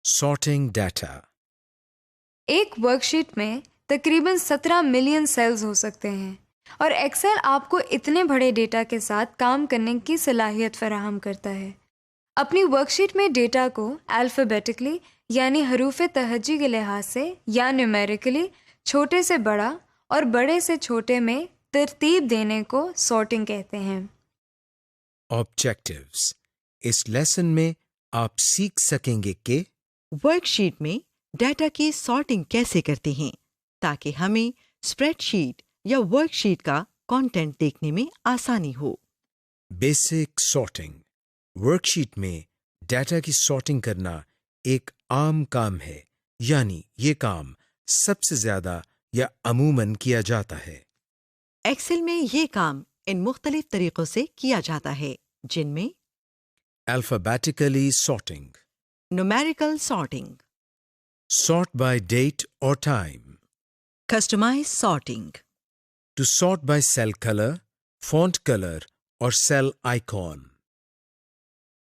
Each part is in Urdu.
Sorting data. ایک ورک شیٹ میں تقریباً 17 ملین سیلز ہو سکتے ہیں اور ایکسل آپ کو اتنے بڑے ڈیٹا کے ساتھ کام کرنے کی صلاحیت فراہم کرتا ہے۔ اپنی ورک شیٹ میں ڈیٹا کو الفابیٹکلی یعنی حروف تہجی کے لحاظ سے یا نیومیریکلی چھوٹے سے بڑا اور بڑے سے چھوٹے میں ترتیب دینے کو سارٹنگ کہتے ہیں۔ Objectives. اس لیسن میں آپ سیکھ سکیں گے کہ ورک شیٹ میں ڈیٹا کی سارٹنگ کیسے کرتے ہیں تاکہ ہمیں اسپریڈ شیٹ یا ورک شیٹ کا کانٹینٹ دیکھنے میں آسانی ہو۔ Basic sorting. ورک شیٹ میں ڈیٹا کی سارٹنگ کرنا ایک عام کام ہے، یعنی یہ کام سب سے زیادہ یا عموماً کیا جاتا ہے۔ ایکسل میں یہ کام ان مختلف طریقوں سے کیا جاتا ہے جن میں Alphabetically sorting. Numerical sorting, Sort by date or time. Customize sorting, To sort by cell color, font color or cell icon.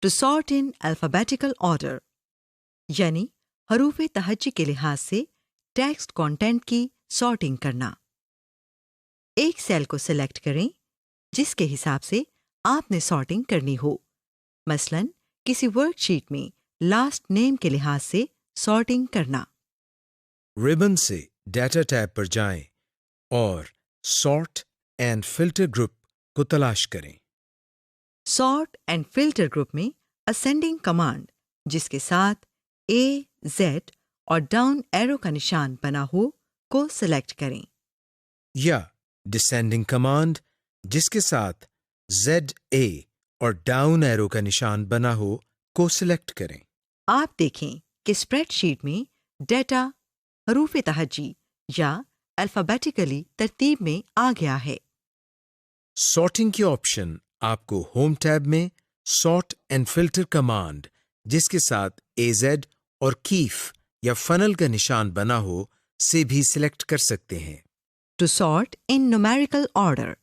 To sort in alphabetical order یعنی حروف تہجی کے لحاظ سے ٹیکسٹ کانٹینٹ کی سارٹنگ کرنا۔ ایک سیل کو سلیکٹ کریں جس کے حساب سے آپ نے سارٹنگ کرنی ہو، مثلاً کسی ورک شیٹ میں لاسٹ نیم کے لحاظ سے سارٹنگ کرنا۔ ربن سے ڈیٹا ٹیب پر جائیں اور سارٹ اینڈ فلٹر گروپ کو تلاش کریں۔ سارٹ اینڈ فلٹر گروپ میں اسینڈنگ کمانڈ جس کے ساتھ اے، زیڈ اور ڈاؤن ایرو کا نشان بنا ہو کو سلیکٹ کریں۔ یا ڈسینڈنگ کمانڈ جس کے ساتھ زیڈ اے اور ڈاؤن ایرو کا نشان بنا ہو کو سلیکٹ کریں۔ آپ دیکھیں کہ اسپریڈ شیٹ میں ڈیٹا حروف تہجی یا الفابیٹیکلی ترتیب میں آ گیا ہے۔ سارٹنگ کی آپشن آپ کو ہوم ٹیب میں سارٹ اینڈ فلٹر کمانڈ جس کے ساتھ اے زیڈ اور کیف یا فنل کا نشان بنا ہو سے بھی سلیکٹ کر سکتے ہیں۔ To sort in numerical order,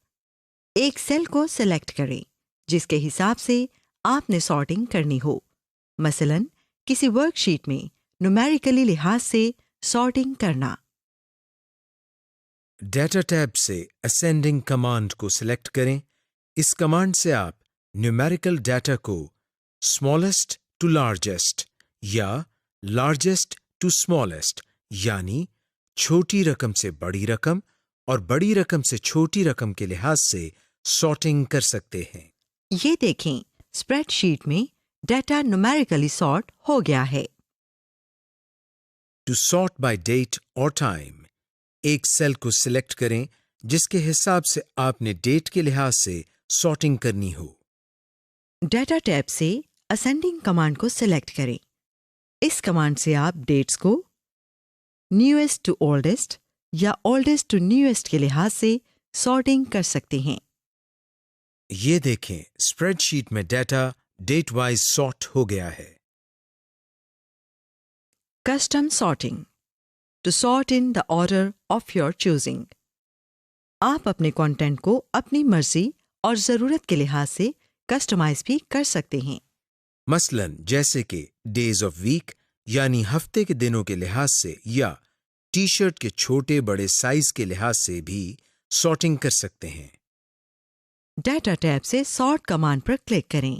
ایک سیل کو سلیکٹ کریں جس کے حساب سے آپ نے سارٹنگ کرنی ہو، مثلاً کسی ورک شیٹ میں نومیریکلی لحاظ سے سارٹنگ کرنا۔ ڈیٹا ٹیب سے اسینڈنگ کمانڈ کو سلیکٹ کریں۔ اس کمانڈ سے آپ نیومیریکل ڈیٹا کو اسمالسٹ ٹو لارجسٹ یا لارجسٹ ٹو اسمالسٹ یعنی چھوٹی رقم سے بڑی رقم اور بڑی رقم سے چھوٹی رقم کے لحاظ سے سارٹنگ کر سکتے ہیں۔ یہ دیکھیں اسپریڈ شیٹ میں ڈیٹا نومیریکلی سارٹ ہو گیا ہے۔ ٹو سارٹ بائی ڈیٹ اور ٹائم، ایک سیل کو سلیکٹ کریں جس کے حساب سے آپ نے ڈیٹ کے لحاظ سے سارٹنگ کرنی ہو۔ ڈیٹا ٹیب سے اسینڈنگ کمانڈ کو سلیکٹ کریں۔ اس کمانڈ سے آپ ڈیٹس کو نیویسٹ ٹو اولڈسٹ یا اولڈسٹ ٹو نیویسٹ کے لحاظ سے سارٹنگ کر سکتے ہیں۔ یہ دیکھیں اسپریڈ شیٹ میں ڈیٹا ڈیٹ وائز سارٹ ہو گیا ہے۔ Custom sorting, to sort in the order of your choosing, آپ اپنے کانٹینٹ کو اپنی مرضی اور ضرورت کے لحاظ سے کسٹمائز بھی کر سکتے ہیں۔ مثلاً جیسے کہ ڈیز آف ویک یعنی ہفتے کے دنوں کے لحاظ سے یا ٹی شرٹ کے چھوٹے بڑے سائز کے لحاظ سے بھی سارٹنگ کر سکتے ہیں۔ ڈیٹا ٹیب سے سارٹ کمانڈ پر کلک کریں،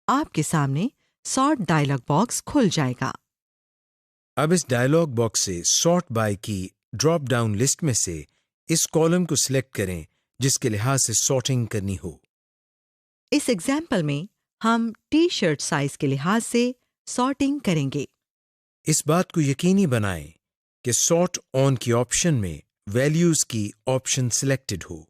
آپ کے سامنے سارٹ ڈائلاگ باکس کھل جائے گا۔ اب اس ڈائلاگ باکس سے سارٹ بائی کی ڈراپ ڈاؤن لسٹ میں سے اس کالم کو سلیکٹ کریں جس کے لحاظ سے سارٹنگ کرنی ہو۔ اس ایگزامپل میں ہم ٹی شرٹ سائز کے لحاظ سے سارٹنگ کریں گے۔ اس بات کو یقینی بنائیں کہ سارٹ آن کی آپشن میں ویلیوز کی آپشن سلیکٹڈ ہو۔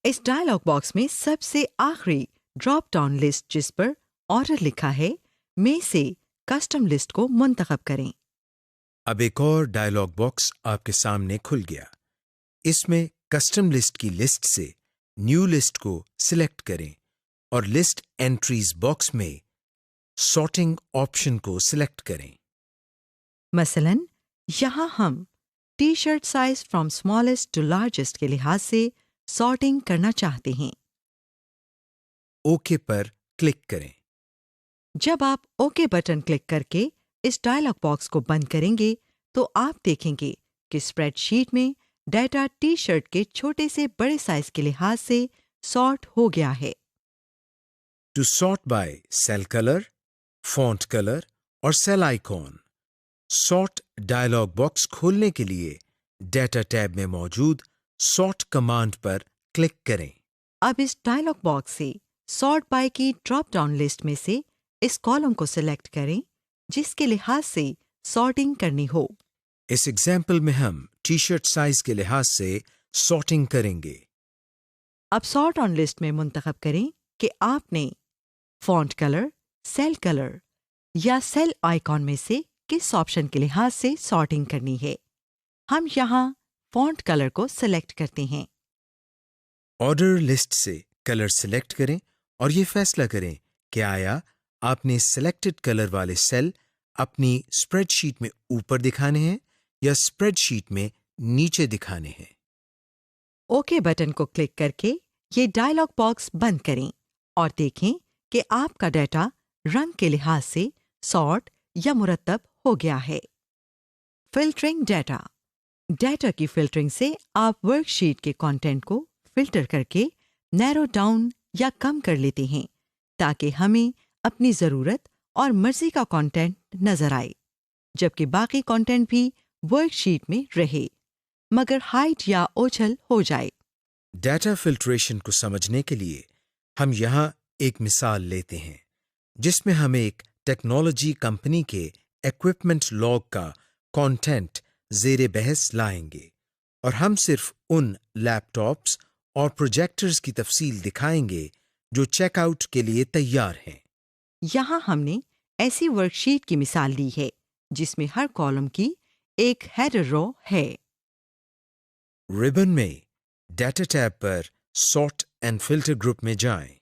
اس ڈائلاگ باکس میں سب سے آخری ڈراپ ڈاؤن لسٹ جس پر آرڈر لکھا ہے میں سے کسٹم لسٹ کو منتخب کریں۔ اب ایک اور ڈائلاگ باکس آپ کے سامنے کھل گیا۔ اس میں کسٹم لسٹ کی لسٹ سے نیو لسٹ کو سلیکٹ کریں اور لسٹ انٹریز باکس میں سارٹنگ آپشن کو سلیکٹ کریں۔ مثلاً یہاں ہم T shirt size from smallest to largest کے لحاظ سے سارٹنگ کرنا چاہتے ہیں۔ اوکے پر کلک کریں۔ جب آپ اوکے بٹن کلک کر کے اس ڈائلاگ باکس کو بند کریں گے تو آپ دیکھیں گے کہ اسپریڈ شیٹ میں ڈیٹا ٹی شرٹ کے چھوٹے سے بڑے سائز کے لحاظ سے سارٹ ہو گیا ہے۔ To sort by cell color, font color اور cell icon. Sort dialogue box کھولنے کے لیے ڈیٹا ٹیب میں موجود سارٹ کمانڈ پر کلک کریں۔ اب اس ڈائلاگ باکس سے سارٹ بائی کی ڈراپ ڈاؤن لسٹ میں سے اس کالم کو سلیکٹ کریں جس کے لحاظ سے سارٹنگ کرنی ہو۔ اس ایگزامپل میں ہم ٹی شرٹ سائز کے لحاظ سے سارٹنگ کریں گے۔ اب سارٹ آن لسٹ میں منتخب کریں کہ آپ نے فونٹ کلر یا سیل آئیکن میں سے کس آپشن کے لحاظ سے سارٹنگ کرنی ہے۔ ہم یہاں فونٹ کلر کو سلیکٹ کرتے ہیں۔ آرڈر لسٹ سے کلر سلیکٹ کریں اور یہ فیصلہ کریں کہ آیا آپ نے سلیکٹڈ کلر والے سیل اپنی اسپریڈ شیٹ میں اوپر دکھانے ہیں یا اسپریڈ شیٹ میں نیچے دکھانے ہیں۔ اوکے بٹن کو کلک کر کے یہ ڈائلاگ باکس بند کریں اور دیکھیں کہ آپ کا ڈیٹا رنگ کے لحاظ سے سارٹ یا مرتب ہو گیا ہے۔ فلٹرنگ ڈیٹا کی فلٹرنگ سے آپ ورک شیٹ کے کانٹینٹ کو فلٹر کر کے نیرو ڈاؤن یا کم کر لیتے ہیں تاکہ ہمیں اپنی ضرورت اور مرضی کا کانٹینٹ نظر آئے، جبکہ باقی کانٹینٹ بھی ورک شیٹ میں رہے مگر ہائٹ یا اوچھل ہو جائے۔ ڈیٹا فلٹریشن کو سمجھنے کے لیے ہم یہاں ایک مثال لیتے ہیں جس میں ہم ایک ٹیکنالوجی کمپنی کے ایکوپمنٹ لاگ کا کانٹینٹ زیر بحث لائیں گے اور ہم صرف ان لیپ ٹاپس اور پروجیکٹرز کی تفصیل دکھائیں گے جو چیک آؤٹ کے لیے تیار ہیں۔ یہاں ہم نے ایسی ورک شیٹ کی مثال لی ہے جس میں ہر کالم کی ایک ہیڈر رو ہے۔ ربن میں data tab per sort and filter group میں جائیں۔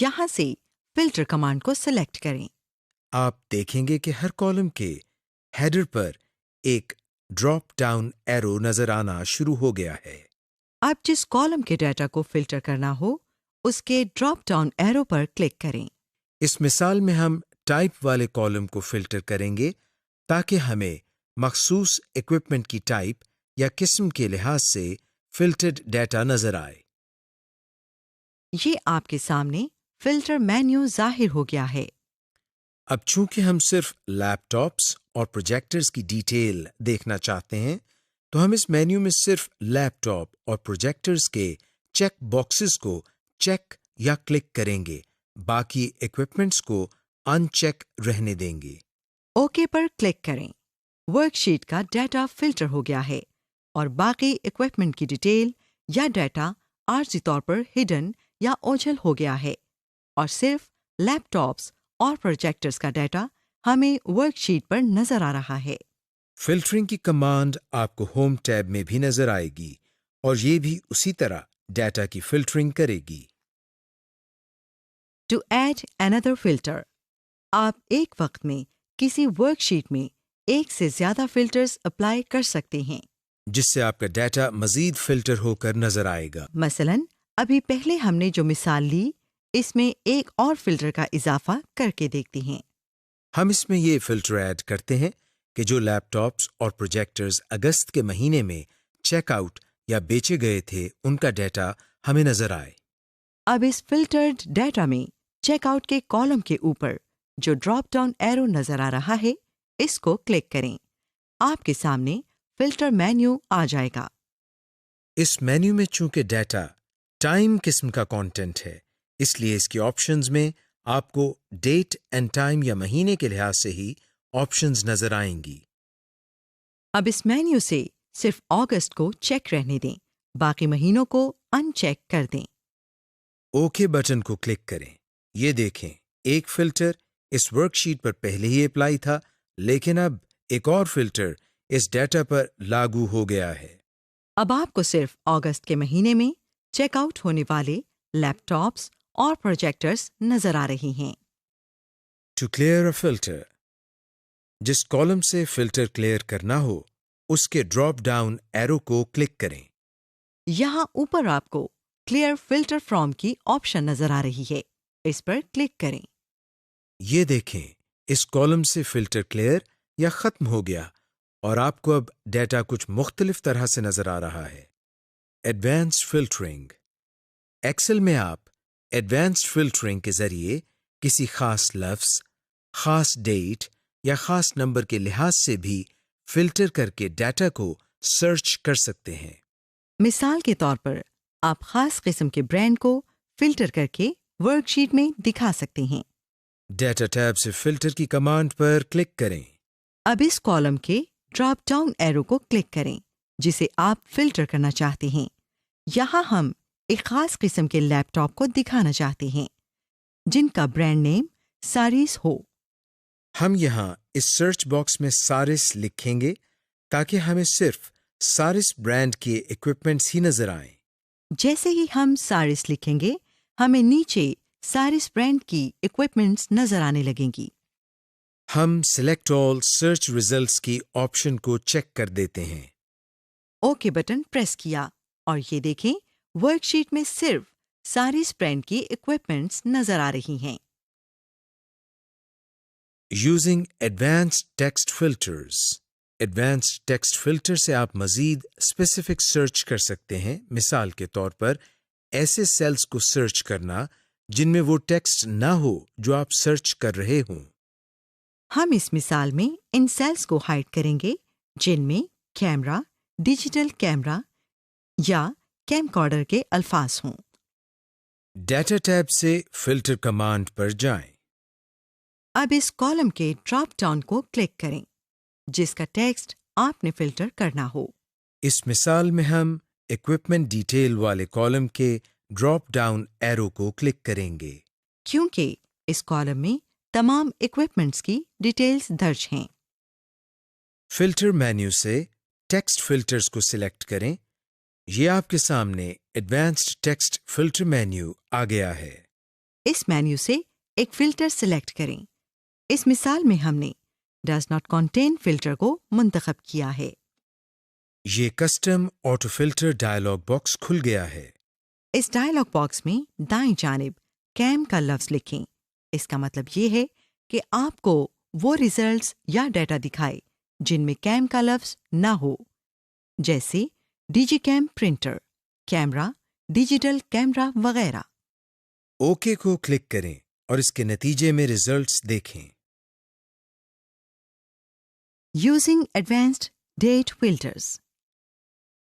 یہاں سے فلٹر کمانڈ کو سلیکٹ کریں۔ آپ دیکھیں گے کہ ہر کالم کے ہیڈر پر ایک ڈراپ ڈاؤن ایرو نظر آنا شروع ہو گیا ہے۔ اب جس کالم کے ڈیٹا کو فلٹر کرنا ہو اس کے ڈراپ ڈاؤن ایرو پر کلک کریں۔ اس مثال میں ہم ٹائپ والے کالم کو فلٹر کریں گے تاکہ ہمیں مخصوص ایکوپمنٹ کی ٹائپ یا قسم کے لحاظ سے فلٹرڈ ڈیٹا نظر آئے۔ یہ آپ کے سامنے فلٹر مینیو ظاہر ہو گیا ہے۔ اب چونکہ ہم صرف لیپ ٹاپس اور پروجیکٹرز کی ڈیٹیل دیکھنا چاہتے ہیں تو ہم اس مینیو میں صرف لیپ ٹاپ اور پروجیکٹرز کے چیک باکسز کو چیک یا کلک کریں گے، باقی ایکوپمنٹس کو ان چیک رہنے دیں گے۔ اوکے پر کلک کریں۔ ورک شیٹ کا ڈیٹا فلٹر ہو گیا ہے اور باقی ایکوپمنٹ کی ڈیٹیل یا ڈیٹا عارضی طور پر ہڈن یا اوجھل ہو گیا ہے اور صرف لیپ ٹاپس اور پروجیکٹرز کا ڈیٹا ہمیں ورک شیٹ پر نظر آ رہا ہے۔ فلٹرنگ کی کمانڈ آپ کو ہوم ٹیب میں بھی نظر آئے گی اور یہ بھی اسی طرح ڈیٹا کی فلٹرنگ کرے گی۔ ٹو ایڈ another فلٹر، آپ ایک وقت میں کسی ورک شیٹ میں ایک سے زیادہ فلٹرز اپلائی کر سکتے ہیں جس سے آپ کا ڈیٹا مزید فلٹر ہو کر نظر آئے گا۔ مثلاً ابھی پہلے ہم نے جو مثال لی اس میں ایک اور فلٹر کا اضافہ کر کے دیکھتے ہیں۔ ہم اس میں یہ فلٹر ایڈ کرتے ہیں کہ جو لیپ ٹاپس اور پروجیکٹرز اگست کے مہینے میں چیک آؤٹ یا بیچے گئے تھے ان کا ڈیٹا ہمیں نظر آئے۔ اب اس فلٹرڈ ڈیٹا میں چیک آؤٹ کے کالم کے اوپر جو ڈراپ ڈاؤن ایرو نظر آ رہا ہے اس کو کلک کریں۔ آپ کے سامنے فلٹر مینیو آ جائے گا۔ اس مینیو میں چونکہ ڈیٹا ٹائم قسم کا کانٹینٹ ہے اس لیے اس کی آپشنز میں آپ کو ڈیٹ اینڈ ٹائم یا مہینے کے لحاظ سے ہی آپشنز نظر آئیں گی۔ اب اس مینیو سے صرف اگست کو چیک رہنے دیں، باقی مہینوں کو ان چیک کر دیں۔ اوکے بٹن کو کلک کریں۔ یہ دیکھیں ایک فلٹر اس ورک شیٹ پر پہلے ہی اپلائی تھا لیکن اب ایک اور فلٹر اس ڈیٹا پر لاگو ہو گیا ہے۔ اب آپ کو صرف اگست کے مہینے میں چیک آؤٹ ہونے والے لیپ ٹاپس اور پروجیکٹرز نظر آ رہی ہیں۔ ٹو کلیئر اے فلٹر، جس کالم سے فلٹر کلیئر کرنا ہو اس کے ڈراپ ڈاؤن ایرو کو کلک کریں۔ یہاں اوپر آپ کو کلیئر فلٹر فرام کی آپشن نظر آ رہی ہے، اس پر کلک کریں۔ یہ دیکھیں اس کالم سے فلٹر کلیئر یا ختم ہو گیا اور آپ کو اب ڈیٹا کچھ مختلف طرح سے نظر آ رہا ہے۔ Advanced filtering. ایکسل میں آپ ایڈوانسڈ فلٹرنگ کے ذریعے کسی خاص لفظ، خاص ڈیٹ یا خاص نمبر کے لحاظ سے بھی فلٹر کر کے ڈیٹا کو سرچ کر سکتے ہیں۔ مثال کے طور پر آپ خاص قسم کے برانڈ کو فلٹر کر کے ورک شیٹ میں دکھا سکتے ہیں۔ ڈیٹا ٹیب سے فلٹر کی کمانڈ پر کلک کریں۔ اب اس کالم کے ڈراپ ڈاؤن ایرو کو کلک کریں جسے آپ فلٹر کرنا چاہتے ہیں۔ یہاں ہم ایک خاص قسم کے لیپ ٹاپ کو دکھانا چاہتے ہیں جن کا برانڈ نیم ساریس ہو۔ ہم یہاں اس سرچ باکس میں سارس لکھیں گے تاکہ ہمیں صرف سارس برانڈ کے ایکوپمنٹس ہی نظر آئیں۔ جیسے ہی ہم سارس لکھیں گے ہمیں نیچے سارس برانڈ کی ایکوپمنٹس نظر آنے لگیں گی۔ ہم سلیکٹ آل سرچ ریزلٹس کی آپشن کو چیک کر دیتے ہیں۔ اوکے بٹن پریس کیا اور یہ دیکھیں ورک شیٹ میں صرف سارس برانڈ کی ایکوپمنٹس نظر آ رہی ہیں۔ Using advanced text filters. Advanced text filter سے آپ مزید اسپیسیفک سرچ کر سکتے ہیں۔ مثال کے طور پر ایسے سیلز کو سرچ کرنا جن میں وہ ٹیکسٹ نہ ہو جو آپ سرچ کر رہے ہوں۔ ہم اس مثال میں ان سیلز کو ہائڈ کریں گے جن میں کیمرہ، ڈیجیٹل کیمرہ یا کیم کارڈر کے الفاظ ہوں۔ ڈیٹا ٹیب سے فلٹر کمانڈ پر جائیں۔ اب اس کالم کے ڈراپ ڈاؤن کو کلک کریں جس کا ٹیکسٹ آپ نے فلٹر کرنا ہو۔ اس مثال میں ہم ایکوپمنٹ ڈیٹیل والے کالم کے ڈراپ ڈاؤن ایرو کو کلک کریں گے۔ کیونکہ اس کالم میں تمام ایکوپمنٹس کی ڈیٹیلز درج ہیں۔ فلٹر مینیو سے ٹیکسٹ فلٹرز کو سلیکٹ کریں۔ یہ آپ کے سامنے ایڈوانسڈ ٹیکسٹ فلٹر مینیو آ گیا ہے۔ اس مینیو سے ایک فلٹر سلیکٹ کریں۔ اس مثال میں ہم نے ڈز ناٹ کنٹین فلٹر کو منتخب کیا ہے۔ یہ custom auto filter dialogue box کھل گیا ہے۔ اس ڈائلاگ باکس میں دائیں جانب کیم کا لفظ لکھیں۔ اس کا مطلب یہ ہے کہ آپ کو وہ ریزلٹس یا ڈیٹا دکھائے جن میں کیم کا لفظ نہ ہو، جیسے digicam printer, camera, digital camera وغیرہ۔ اوکے کو کلک کریں اور اس کے نتیجے میں ریزلٹس دیکھیں۔ Using advanced date filters.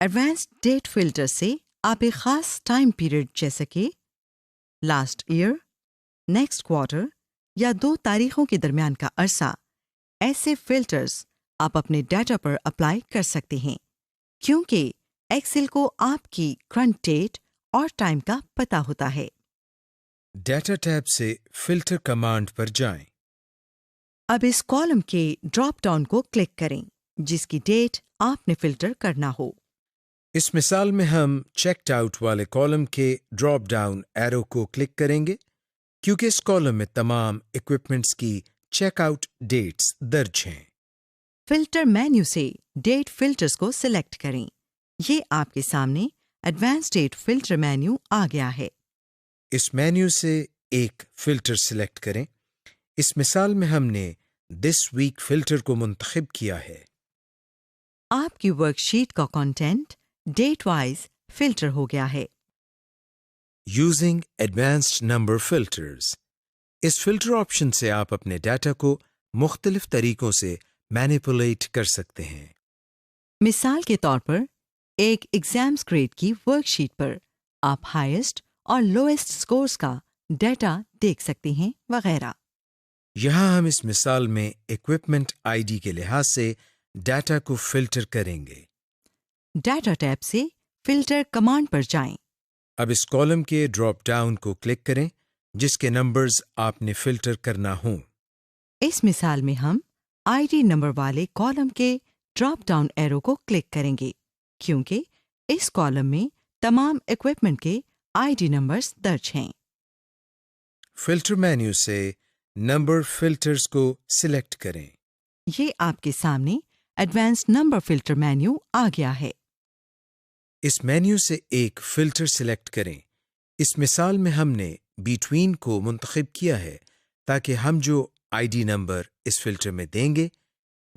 Advanced date filter سے آپ ایک خاص ٹائم پیریڈ جیسے کہ لاسٹ ایئر، نیکسٹ کوارٹر یا 2 تاریخوں کے درمیان کا عرصہ، ایسے فلٹرز آپ اپنے ڈیٹا پر اپلائی کر سکتے ہیں کیونکہ ایکسل کو آپ کی کرنٹ ڈیٹ اور ٹائم کا پتہ ہوتا ہے۔ ڈیٹا ٹیب سے فلٹر کمانڈ پر جائیں۔ اب اس کالم کے ڈراپ ڈاؤن کو کلک کریں جس کی ڈیٹ آپ نے فلٹر کرنا ہو۔ اس مثال میں ہم چیکڈ آؤٹ والے کالم کے ڈراپ ڈاؤن ایرو کو کلک کریں گے کیونکہ اس کالم میں تمام ایکوپمنٹس کی چیک آؤٹ ڈیٹس درج ہیں۔ فلٹر مینیو سے ڈیٹ فلٹرز کو سلیکٹ کریں۔ یہ آپ کے سامنے ایڈوانس ڈیٹ فلٹر مینیو آ گیا ہے۔ اس مینیو سے ایک فلٹر سلیکٹ کریں۔ اس مثال میں ہم نے دس ویک فلٹر کو منتخب کیا ہے۔ آپ کی ورک شیٹ کا کنٹینٹ ڈیٹ وائز فلٹر ہو گیا ہے۔ Using advanced number filters. اس فلٹر آپشن سے آپ اپنے ڈیٹا کو مختلف طریقوں سے مینیپولیٹ کر سکتے ہیں۔ مثال کے طور پر ایک ایگزامز گریڈ کی ورک شیٹ پر آپ ہائیسٹ اور لوئسٹ سکورز کا ڈیٹا دیکھ سکتے ہیں وغیرہ۔ یہاں ہم اس مثال میں ایکوپمنٹ آئی ڈی کے لحاظ سے ڈیٹا کو فلٹر کریں گے۔ ڈیٹا ٹیب سے فلٹر کمانڈ پر جائیں۔ اب اس کالم کے ڈراپ ڈاؤن کو کلک کریں جس کے نمبرز آپ نے فلٹر کرنا ہوں۔ اس مثال میں ہم آئی ڈی نمبر والے کالم کے ڈراپ ڈاؤن ایرو کو کلک کریں گے کیونکہ اس کالم میں تمام ایکوپمنٹ کے آئی ڈی نمبرز درج ہیں۔ فلٹر مینیو سے نمبر فلٹرز کو سلیکٹ کریں۔ یہ آپ کے سامنے ایڈوانس نمبر فلٹر مینیو آ گیا ہے۔ اس مینیو سے ایک فلٹر سلیکٹ کریں۔ اس مثال میں ہم نے بیٹوین کو منتخب کیا ہے تاکہ ہم جو آئی ڈی نمبر اس فلٹر میں دیں گے